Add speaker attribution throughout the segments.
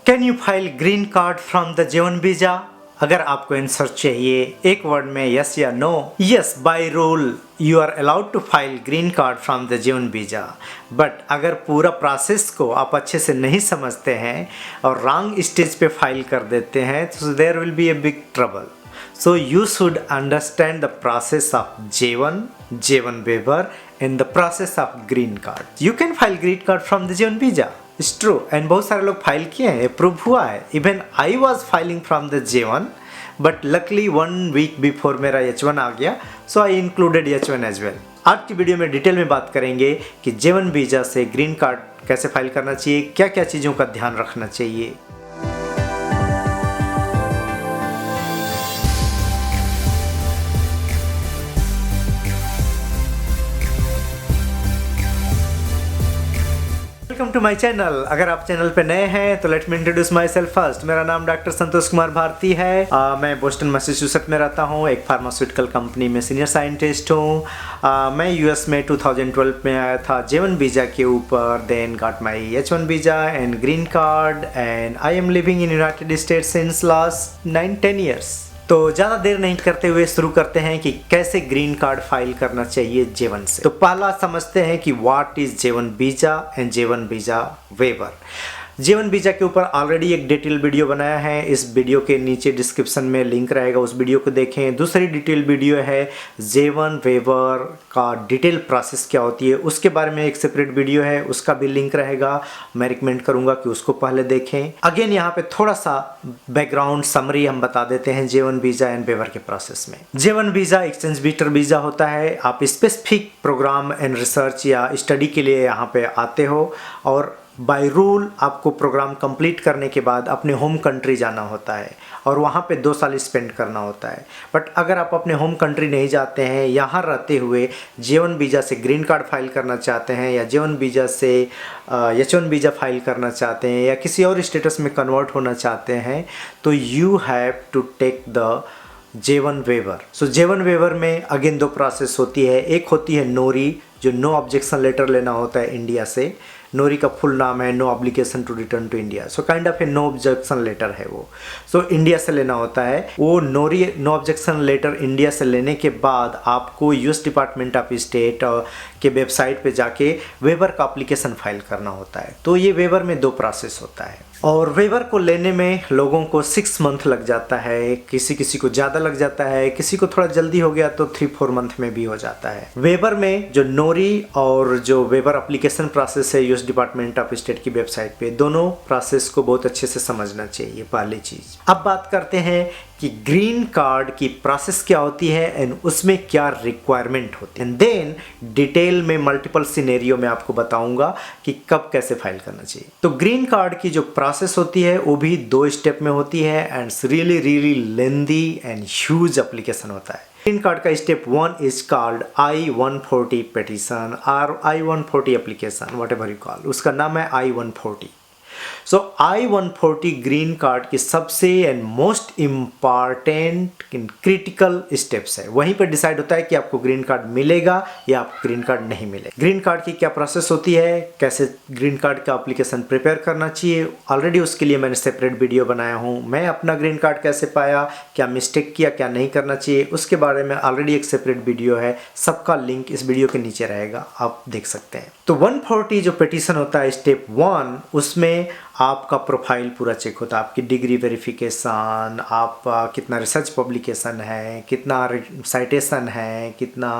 Speaker 1: Can you file green card from the J1 visa? अगर आपको answer चाहिए एक वर्ड में यस या no, yes, by rule you are allowed to file green card from the J1 visa. But अगर पूरा process को आप अच्छे से नहीं समझते हैं और रॉन्ग स्टेज पे फाइल कर देते हैं तो there will be a big trouble. So you should understand the process of J1, J1 waiver and the process of green card. You can file green card from the J1 visa. It's true. And बहुत सारे लोग file किए हैं, approve हुआ है. Even I was filing from the J1, but luckily 1 week before मेरा H1 आ गया, so I included H1 as well. आज की वीडियो में डिटेल में बात करेंगे कि J1 वीजा से ग्रीन कार्ड कैसे फाइल करना चाहिए, क्या क्या चीज़ों का ध्यान रखना चाहिए। Welcome to my channel. अगर आप चैनल पे नए हैं तो let me introduce myself first. मेरा नाम डॉक्टर संतोष कुमार भारती है। मैं बोस्टन मैसाचुसेट्स में रहता हूँ, एक फार्मास्यूटिकल कंपनी में सीनियर साइंटिस्ट हूँ। मैं यूएस में 2012 में आया था J1 वीज़ा के ऊपर, then got my H1 visa and green card and I am living in United States since last 9-10 years. तो ज़्यादा देर नहीं करते हुए शुरू करते हैं कि कैसे ग्रीन कार्ड फाइल करना चाहिए J1 से। तो पहला समझते हैं कि what is J1 visa and J1 visa waiver. J1 visa के ऊपर ऑलरेडी एक डिटेल वीडियो बनाया है, इस वीडियो के नीचे डिस्क्रिप्शन में लिंक रहेगा, उस वीडियो को देखें। दूसरी डिटेल वीडियो है J1 वेवर का डिटेल प्रोसेस क्या होती है, उसके बारे में एक सेपरेट वीडियो है, उसका भी लिंक रहेगा। मैं रिकमेंड करूंगा कि उसको पहले देखें। अगेन यहाँ पे थोड़ा सा बैकग्राउंड समरी हम बता देते हैं J1 वीज़ा एंड वेवर के प्रोसेस में। J1 visa exchange visitor visa होता है। आप स्पेसिफिक प्रोग्राम एंड रिसर्च या स्टडी के लिए यहाँ पे आते हो और बाय रूल आपको प्रोग्राम कंप्लीट करने के बाद अपने होम कंट्री जाना होता है और वहाँ पे 2 साल स्पेंड करना होता है। बट अगर आप अपने होम कंट्री नहीं जाते हैं, यहाँ रहते हुए J1 वीज़ा से ग्रीन कार्ड फाइल करना चाहते हैं या J1 वीज़ा से H1 वीज़ा फाइल करना चाहते हैं या किसी और स्टेटस में कन्वर्ट होना चाहते हैं तो you have to take the J1 waiver. So J1 waiver में अगेन 2 प्रोसेस होती है। एक होती है नोरी, जो नो ऑब्जेक्शन लेटर लेना होता है इंडिया से। नोरी का फुल नाम है no obligation to return to India. So kind of a no objection letter है वो। सो इंडिया से लेना होता है वो NORI no objection letter. India से लेने के बाद आपको यूएस डिपार्टमेंट ऑफ स्टेट के वेबसाइट पे जाके वेवर का एप्लीकेशन फाइल करना होता है। तो ये वेवर में 2 प्रोसेस होता है और वेवर को लेने में लोगों को 6 मंथ लग जाता है, किसी को ज़्यादा लग जाता है, किसी को थोड़ा जल्दी हो गया तो 3-4 मंथ में भी हो जाता है। वेवर में जो नोरी और जो वेवर एप्लीकेशन प्रोसेस है यूएस डिपार्टमेंट ऑफ स्टेट की वेबसाइट पे, दोनों प्रोसेस को बहुत अच्छे से समझना चाहिए, पहली चीज़। अब बात करते हैं कि ग्रीन कार्ड की प्रोसेस क्या होती है एंड उसमें क्या रिक्वायरमेंट होती है। एंड देन डिटेल में मल्टीपल सिनेरियो में आपको बताऊंगा कि कब कैसे फाइल करना चाहिए। तो ग्रीन कार्ड की जो प्रोसेस होती है वो भी 2 स्टेप में होती है and really lengthy and huge application होता है। ग्रीन कार्ड का step 1 is called I-140 petition और I-140 application, what ever you call, उसका नाम है I-140। सो I-140 ग्रीन कार्ड की सबसे and most important critical steps है। वहीं पर डिसाइड होता है कि आपको ग्रीन कार्ड मिलेगा या आपको ग्रीन कार्ड नहीं मिलेगा। ग्रीन कार्ड की क्या प्रोसेस होती है, कैसे ग्रीन कार्ड का एप्लीकेशन प्रिपेयर करना चाहिए, ऑलरेडी उसके लिए मैंने सेपरेट वीडियो बनाया हूँ। मैं अपना ग्रीन कार्ड कैसे पाया, क्या मिस्टेक किया, क्या नहीं करना चाहिए, उसके बारे में ऑलरेडी एक सेपरेट वीडियो है। सबका लिंक इस वीडियो के नीचे रहेगा, आप देख सकते हैं। तो 140 जो पिटीशन होता है स्टेप 1, उसमें आपका प्रोफाइल पूरा चेक होता है। आपकी डिग्री वेरिफिकेशन, आप कितना रिसर्च पब्लिकेशन है, कितना साइटेशन है, कितना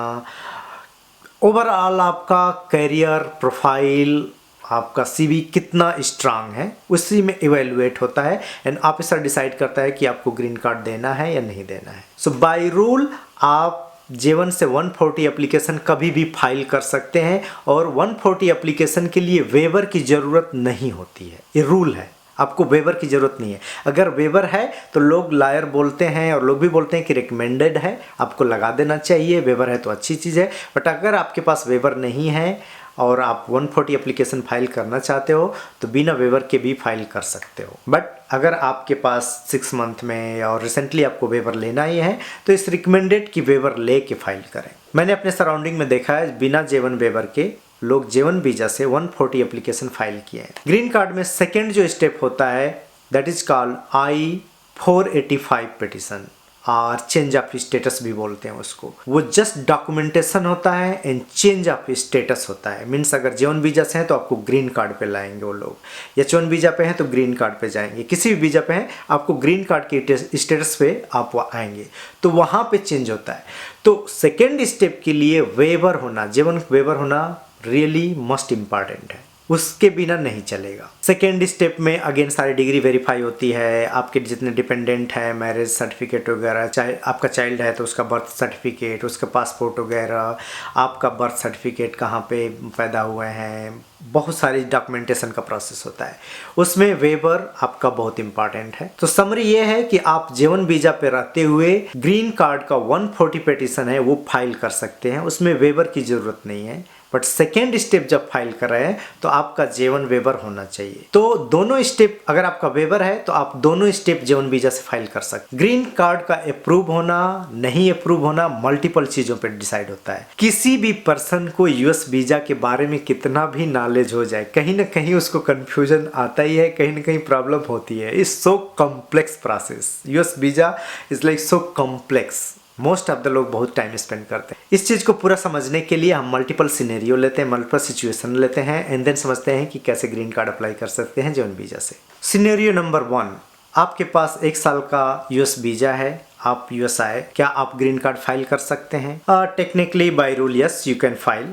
Speaker 1: ओवरऑल आपका करियर प्रोफाइल, आपका CV कितना स्ट्रांग है, उसी में इवेलुएट होता है एंड ऑफिसर डिसाइड करता है कि आपको ग्रीन कार्ड देना है या नहीं देना है। सो बाय रूल आप J1 से 140 एप्लीकेशन कभी भी फाइल कर सकते हैं और 140 एप्लीकेशन के लिए वेवर की ज़रूरत नहीं होती है। ये रूल है, आपको वेवर की ज़रूरत नहीं है। अगर वेवर है तो लोग लायर बोलते हैं और लोग भी बोलते हैं कि रिकमेंडेड है, आपको लगा देना चाहिए। वेवर है तो अच्छी चीज़ है, बट अगर आपके पास वेवर नहीं है और आप 140 एप्लीकेशन फाइल करना चाहते हो तो बिना वेवर के भी फाइल कर सकते हो। बट अगर आपके पास 6 मंथ में और रिसेंटली आपको वेवर लेना ही है तो इस रिकमेंडेड की वेवर ले के फाइल करें। मैंने अपने सराउंडिंग में देखा है बिना J1 वेवर के लोग J1 वीज़ा से 140 एप्लीकेशन फाइल किए हैं। ग्रीन कार्ड में सेकेंड जो स्टेप होता है that is called I-485 petition और चेंज ऑफ स्टेटस भी बोलते हैं उसको। वो जस्ट डॉक्यूमेंटेशन होता है एंड चेंज ऑफ स्टेटस होता है। मीन्स अगर J1 वीजा से हैं तो आपको ग्रीन कार्ड पे लाएंगे वो लोग, या H1 वीजा पे हैं तो ग्रीन कार्ड पे जाएंगे, किसी भी वीजा पे हैं आपको ग्रीन कार्ड के स्टेटस पे आप आएंगे, तो वहाँ पे चेंज होता है। तो सेकेंड स्टेप के लिए वेवर होना, J1 वेवर होना रियली मोस्ट इम्पॉर्टेंट है, उसके बिना नहीं चलेगा। सेकेंड स्टेप में अगेन सारी डिग्री वेरीफाई होती है, आपके जितने डिपेंडेंट हैं, मैरिज सर्टिफिकेट वगैरह, चाहे आपका चाइल्ड है तो उसका बर्थ सर्टिफिकेट, उसका पासपोर्ट वगैरह, आपका बर्थ सर्टिफिकेट कहाँ पे पैदा हुए हैं, बहुत सारी डॉक्यूमेंटेशन का प्रोसेस होता है, उसमें वेवर आपका बहुत इंपॉर्टेंट है। तो समरी ये है कि आप J1 वीजा पे रहते हुए ग्रीन कार्ड का 140 पिटिशन है वो फाइल कर सकते हैं, उसमें वेवर की जरूरत नहीं है। बट सेकेंड स्टेप जब फाइल कर रहे हैं तो आपका J1 वेवर होना चाहिए। तो दोनों स्टेप, अगर आपका वेवर है तो आप दोनों स्टेप J1 वीजा से फाइल कर सकते। ग्रीन कार्ड का अप्रूव होना नहीं अप्रूव होना मल्टीपल चीजों पर डिसाइड होता है। किसी भी पर्सन को US वीजा के बारे में कितना भी नॉलेज हो जाए, कहीं ना कहीं उसको कंफ्यूजन आता ही है, कहीं ना कहीं प्रॉब्लम होती है। It's so complex process, US visa is like so complex. Most of the लोग बहुत टाइम स्पेंड करते हैं। इस चीज़ को पूरा समझने के लिए हम मल्टीपल सिनेरियो लेते हैं, मल्टीपल सिचुएशन लेते हैं एंड देन समझते हैं कि कैसे ग्रीन कार्ड अप्लाई कर सकते हैं J1 वीजा से। सिनेरियो नंबर 1, आपके पास 1 साल का US वीजा है, आप US आए, क्या आप ग्रीन कार्ड फाइल कर सकते हैं? Technically by rule yes you can file,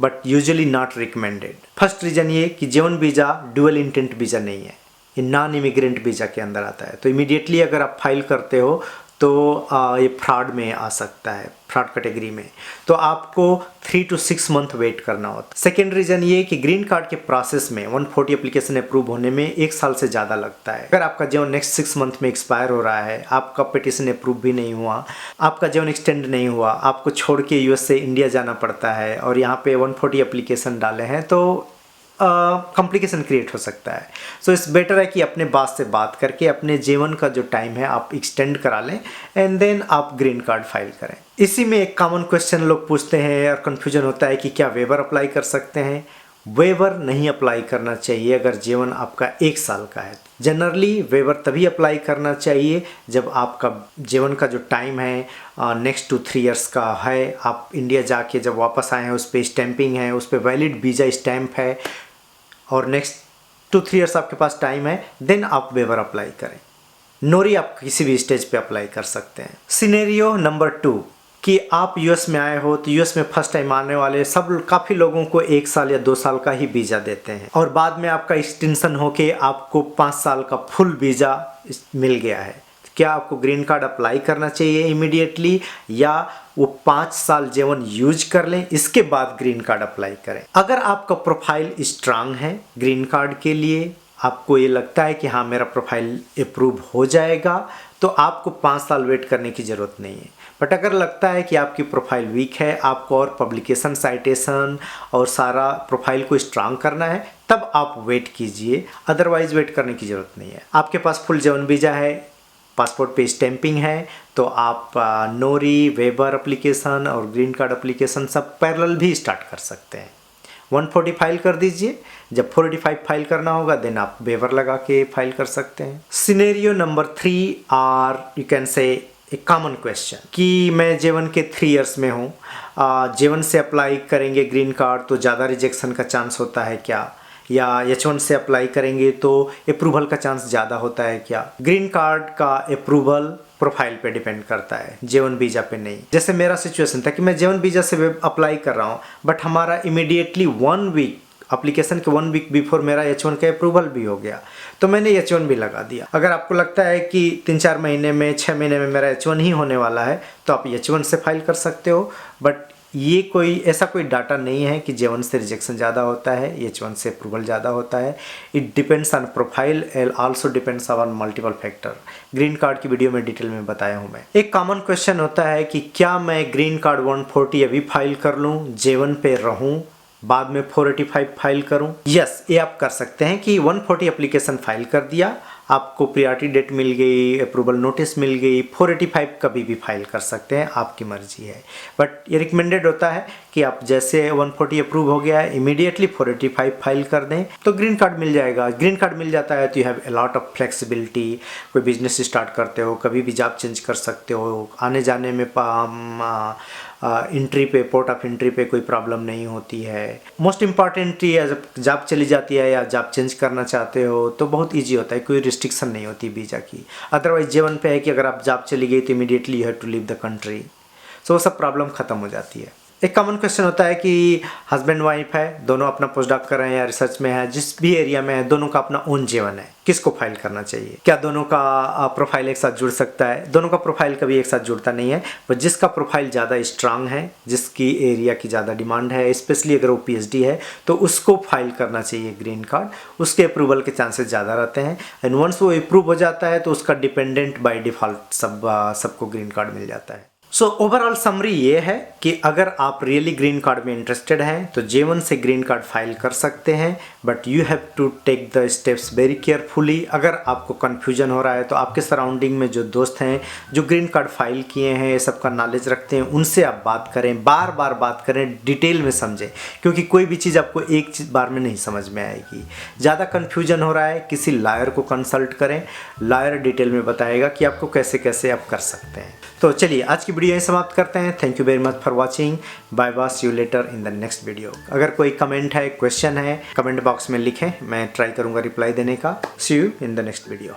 Speaker 1: but usually not recommended. First reason ये कि J1 visa dual intent visa नहीं है, ये नॉन इमिग्रेंट वीजा के अंदर आता है। तो इमीडिएटली अगर आप फाइल करते हो तो ये फ्रॉड में आ सकता है, फ्रॉड कैटेगरी में, तो आपको 3 to 6 मंथ वेट करना होता है। सेकेंड रीजन ये कि ग्रीन कार्ड के प्रोसेस में 140 एप्लीकेशन अप्रूव होने में 1 साल से ज़्यादा लगता है। अगर आपका J1 नेक्स्ट 6 मंथ में एक्सपायर हो रहा है, आपका पिटिशन अप्रूव भी नहीं हुआ, आपका J1 एक्सटेंड नहीं हुआ, आपको छोड़ के US से इंडिया जाना पड़ता है और यहाँ पे 140 एप्लीकेशन डाले हैं, तो कॉम्प्लिकेशन क्रिएट हो सकता है। सो इट्स बेटर है कि अपने बॉस से बात करके अपने J1 का जो टाइम है आप एक्सटेंड करा लें एंड देन आप ग्रीन कार्ड फाइल करें। इसी में एक कॉमन क्वेश्चन लोग पूछते हैं और कन्फ्यूजन होता है कि क्या वेवर अप्लाई कर सकते हैं? वेवर नहीं अप्लाई करना चाहिए अगर J1 आपका 1 साल का है। जनरली वेवर तभी अप्लाई करना चाहिए जब आपका J1 का जो टाइम है नेक्स्ट 2-3 ईयर्स का है, आप इंडिया जाके जब वापस आए हैं उस पर स्टैंपिंग है, उस पर वैलिड वीज़ा स्टैम्प है और नेक्स्ट 2-3 ईयर्स आपके पास टाइम है, देन आप वेवर अप्लाई करें। नोरी आप किसी भी स्टेज पे अप्लाई कर सकते हैं। सिनेरियो नंबर 2 कि आप US में आए हो, तो US में फर्स्ट टाइम आने वाले सब काफ़ी लोगों को 1 साल या 2 साल का ही वीज़ा देते हैं और बाद में आपका एक्सटेंशन होके आपको 5 साल का फुल वीज़ा मिल गया है। क्या आपको ग्रीन कार्ड अप्लाई करना चाहिए इमीडिएटली या वो 5 साल J1 यूज कर लें, इसके बाद ग्रीन कार्ड अप्लाई करें? अगर आपका प्रोफाइल स्ट्रांग है ग्रीन कार्ड के लिए, आपको ये लगता है कि हाँ मेरा प्रोफाइल अप्रूव हो जाएगा, तो आपको 5 साल वेट करने की ज़रूरत नहीं है। बट अगर लगता है कि आपकी प्रोफाइल वीक है, आपको और पब्लिकेशन साइटेशन और सारा प्रोफाइल को स्ट्रांग करना है, तब आप वेट कीजिए, अदरवाइज वेट करने की ज़रूरत नहीं है। आपके पास फुल J1 वीज़ा है, पासपोर्ट पे स्टैंपिंग है, तो आप नोरी, वेबर एप्लीकेशन और ग्रीन कार्ड एप्लीकेशन सब पैरेलल भी स्टार्ट कर सकते हैं। 140 फाइल कर दीजिए, जब 485 फाइल करना होगा देन आप वेवर लगा के फाइल कर सकते हैं। Scenario number 3 or you can say एक कॉमन क्वेश्चन कि मैं J1 के 3 इयर्स में हूँ, J1 से अप्लाई करेंगे ग्रीन कार्ड तो ज़्यादा रिजेक्शन का चांस होता है क्या, या H1 से अप्लाई करेंगे तो अप्रूवल का चांस ज़्यादा होता है क्या? ग्रीन कार्ड का अप्रूवल प्रोफाइल पे डिपेंड करता है, J1 वीज़ा पे नहीं। जैसे मेरा सिचुएशन था कि मैं J1 वीज़ा से अप्लाई कर रहा हूँ, बट हमारा इमीडिएटली 1 वीक एप्लीकेशन के 1 वीक बिफोर मेरा H1 का अप्रूवल भी हो गया, तो मैंने H1 भी लगा दिया। अगर आपको लगता है कि 3-4 महीने में 6 महीने में मेरा H1 ही होने वाला है, तो आप H1 से फाइल कर सकते हो, बट ये कोई ऐसा कोई डाटा नहीं है कि J1 से रिजेक्शन ज़्यादा होता है, H1 से अप्रूवल ज़्यादा होता है। It depends on profile and also depends on multiple factor. Green card की वीडियो में डिटेल में बताया हूँ मैं। एक कॉमन क्वेश्चन होता है कि क्या मैं ग्रीन कार्ड 140 अभी फाइल कर लूँ, J1 पे रहूँ, बाद में 485 फाइल करूँ? यस, ये आप कर सकते हैं कि 140 एप्लीकेशन फाइल कर दिया, आपको प्रायोरिटी डेट मिल गई, अप्रूवल नोटिस मिल गई, 485 कभी भी फाइल कर सकते हैं, आपकी मर्जी है। बट ये रिकमेंडेड होता है कि आप जैसे 140 अप्रूव हो गया है, इमीडिएटली 485 फाइल कर दें तो ग्रीन कार्ड मिल जाएगा। ग्रीन कार्ड मिल जाता है तो you have a lot of flexibility. कोई बिजनेस स्टार्ट करते हो, कभी भी जॉब चेंज कर सकते हो, आने जाने में एंट्री पे, पोर्ट ऑफ एंट्री पे कोई प्रॉब्लम नहीं होती है। मोस्ट इम्पॉर्टेंटली जब जॉब चली जाती है या जॉब चेंज करना चाहते हो तो बहुत इजी होता है, कोई रिस्ट्रिक्शन नहीं होती वीज़ा की। अदरवाइज J1 पे है कि अगर आप जॉब चली गई तो immediately you have to leave the country, so वो सब प्रॉब्लम ख़त्म हो जाती है। एक कॉमन क्वेश्चन होता है कि हस्बैंड वाइफ है, दोनों अपना पोस्ट डॉक कर रहे हैं या रिसर्च में है, जिस भी एरिया में है, दोनों का अपना ओन J1 है, किसको फाइल करना चाहिए? क्या दोनों का प्रोफाइल एक साथ जुड़ सकता है? दोनों का प्रोफाइल कभी एक साथ जुड़ता नहीं है, पर जिसका प्रोफाइल ज़्यादा स्ट्रांग है, जिसकी एरिया की ज़्यादा डिमांड है, स्पेशली अगर वो PhD है तो उसको फाइल करना चाहिए ग्रीन कार्ड। उसके अप्रूवल के चांसेस ज़्यादा रहते हैं एंड वंस वो अप्रूव हो जाता है तो उसका डिपेंडेंट बाय डिफ़ॉल्ट सबको ग्रीन कार्ड मिल जाता है। सो ओवरऑल समरी ये है कि अगर आप रियली ग्रीन कार्ड में इंटरेस्टेड हैं तो J1 से ग्रीन कार्ड फाइल कर सकते हैं, but you have to take the steps very carefully. अगर आपको कन्फ्यूजन हो रहा है तो आपके सराउंडिंग में जो दोस्त हैं जो ग्रीन कार्ड फाइल किए हैं, ये सब का नॉलेज रखते हैं, उनसे आप बात करें, बार बार बात करें, डिटेल में समझें, क्योंकि कोई भी चीज़ आपको एक बार में नहीं समझ में आएगी। ज़्यादा कन्फ्यूजन हो रहा है किसी लॉयर को कंसल्ट करें, लॉयर डिटेल में बताएगा कि आपको कैसे कैसे आप कर सकते हैं। तो चलिए आज की वीडियो यहीं समाप्त करते हैं। Thank you very much for watching. Bye bye, see you later in the next video. अगर कोई कमेंट है, क्वेश्चन है, कमेंट बॉक्स में लिखें, मैं ट्राई करूँगा रिप्लाई देने का। See you in the next video.